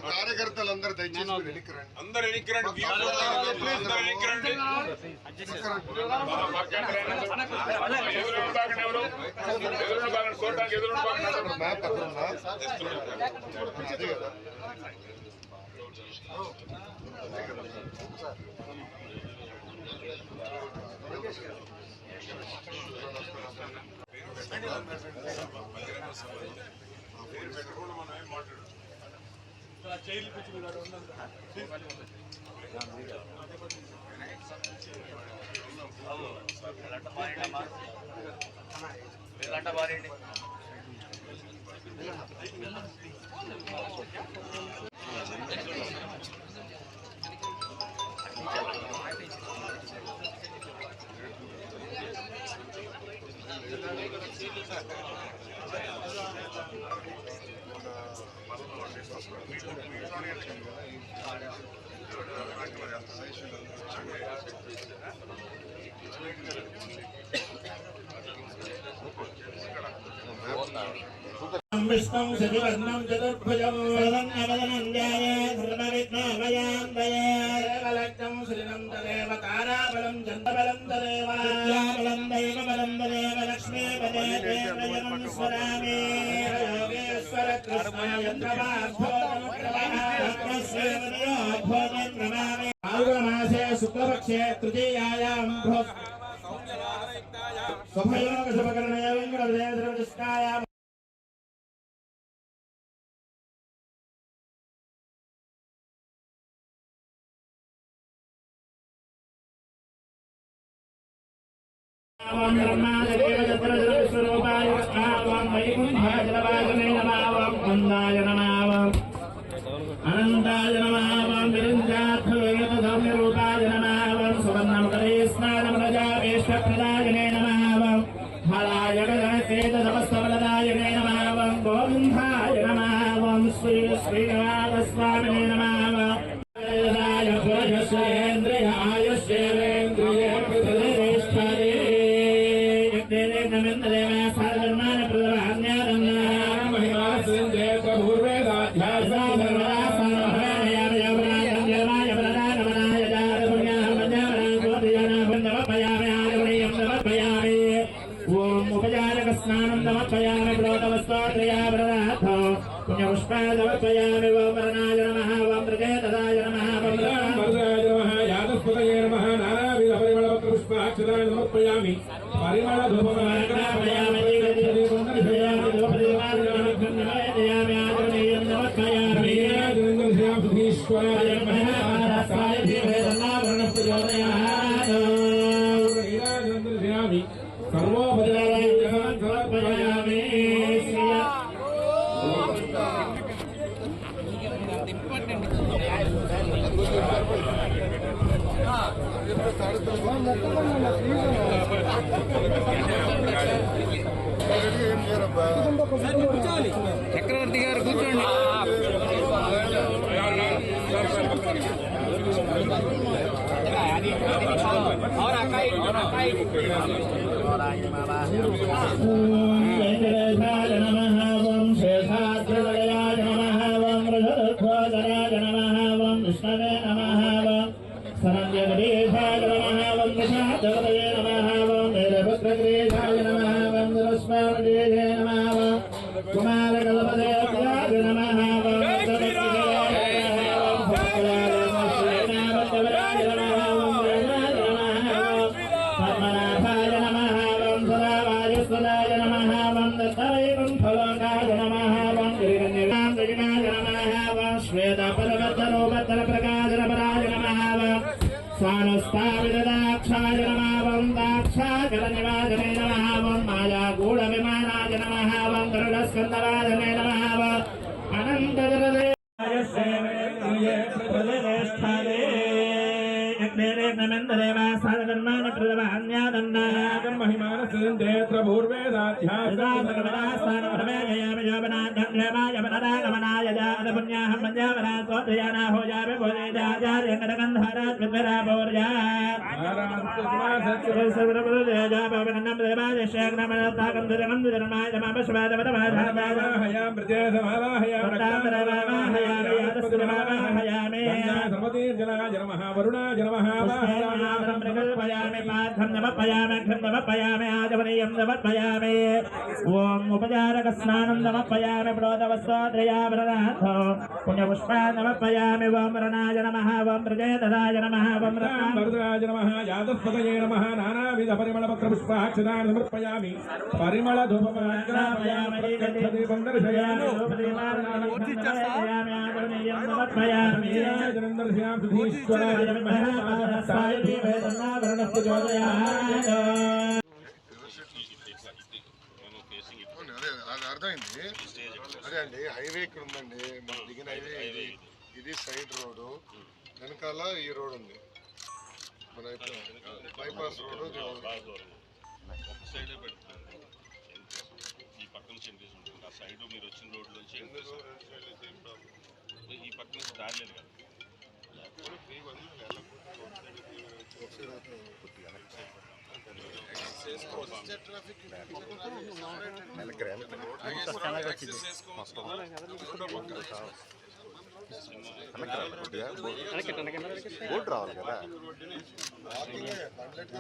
కార్యకర్తలందరూ దయచేసి అందరూ ఎన్నికరండి చైర్లు కూర్చున్నారు विष्णुं शशिवर्णं चतुर्भुजं वदन्नवदनं ध्यायेत् सर्वविघ्नोपशान्तये देवलक्ष्यं श्रीनं तदेव ताराबलं चन्द्रबलं तदेव विद्याबलं दैवबलं तदेव लक्ष्मीपदे देवयनं स्मरामि योगेश्वर कृष्णायन्द्रवाभोजनं नमामि फाल्गुनमासे शुक्लपक्षे तृतीयायां स्वभयोगशुभकर्णय वेङ्कटदेवदृष्टायां ओम ब्रह्मादेव जगद्स्वरूपाय नमः वैकुंठाय नमः वंदाय नमः अनंताय नमः विरंजार्थवेदधम्यरूपाय नमः सुवर्णमकरेस्नानमनजावेष्टप्रदायने नमः हलाय गणतेजसमस्तबलदायने नमः गोविन्दाय नमः श्री श्रीनिवासस्वामिने नमः पुरुषस्वेन्द्रिय आयुष्येन्द्रिय प्रतिष्ठते स्नानं समर्पयामि प्रोतवस्त्रोत्रयावरणार्थो पुण्यपुष्पादमर्पयामि ओं वरणाय नमः ओं प्रचेतसाय नमः ओं वरदाय नमः यादस्पतये नमः नानाविधपरिमलपत्रपुष्पाक्षराणि समर्पयामि परिमलधूपमार्पयामि दीपदीपं निवेदयामि आचरणीयं समर्पयामि सुधीश्वराय नमः धीमहि तन्नावर्णप्रचोदयात् सर्वोपचाराय समर्पयामि చక్రవర్తి గారు కూర్చోండి वेंकटेशाय नमः ओं शेषाद्रिवलयाय नमः ओं वृषध्वजराय नमः ओं विष्णवे नमः ओं सरण्यगणेशाय नमः ओं निशाचवदये नमः ओं वीरभद्रगणेशाय नमः ओं दुरस्वामदेवे नमः ओं कुमारकल्पदेव्याय नमः ओं पद्मनाभाय नमः ओं सदावायुस्वदाय नमः ओं दत्तवैकुण्ठलोकाय नमः ओं गिरिकन्यकाय नमः ओं श्वेतपरवत्तरोपत्तरप्रकाशनपराय नमः ओं स्वानुस्ताविददाक्षाय नमः ओं दाक्षाचलनिवासने नमः ओं मायागूढविमानाय नमः ओं गरुडस्कन्दवादने नमः ओं अनन्तजलदेवाय सेवे प्रतिष्ठाये శ్రీరామేంద్రదేవ సాధకర్మాణి ప్రథమాన్యాదన్నాగం మహిమానసేంద్రేత్ర పూర్వేదాధ్యాసకమనాస్థానమయామి జోపనాధ్యక్షేమాయ పనరాగమనాయ జాతపుణ్యాహం పంచావరా స్వోత్రయానా హోజామి భోజేదాచార్యంగరగంధారాత్ విద్వరాపౌర్యా సర్వప్రదేజాపవనం దేవాదేశేగ్నమనతాకం దురగం దురమాయ తమాపశ్వాదవతమాధాయాం ప్రత్యేసమావాహయామి యాతస్సురమావాహయామి సర్వతీర్జనాయ నమః వరుణాయ నమః ప్రకల్పయామి పార్థం నమపయామి అఘ్రం నమపయామి ఆజవనీయం నమపయామి ఓం ఉపచారక స్నానం నమపయామి ప్రోదవస్వాద్రయావరణాథో పుణ్యపుష్పా నమపయామి ఓం వరణాయ నమః ఓం ప్రజేతదాయ నమః ఓం వరదాయ నమః యాదస్పతయే నమః నానావిధ పరిమళ పత్ర పుష్పాక్షదాన్ని సమర్పయామి పరిమళ ధూపమాగ్రాపయామి దీపం దర్శయామి ఆజవనీయం నమపయామి దర్శయామి సుధీశ్వరాయ నమః సాయ దీపేతన్నావరణస్య జ్యోతయాయ అదే అది అర్థమైంది. అదే అండి హైవే ఇక్కడ ఉందండి, మనం దిగిన హైవే ఇది సైడ్ రోడ్డు, వెనకాల ఈ రోడ్ ఉంది, మన బైపాస్ రోడ్డు. ఒక సైడే పెట్టుకోండి, ఈ పక్కన సెంటెన్స్ ఉంటుంది, ఆ సైడ్ మీరు వచ్చిన రోడ్డు నుంచి ఈ పక్క నుంచి దారి లేదు కదా. బోర్డు రావాలి కదా.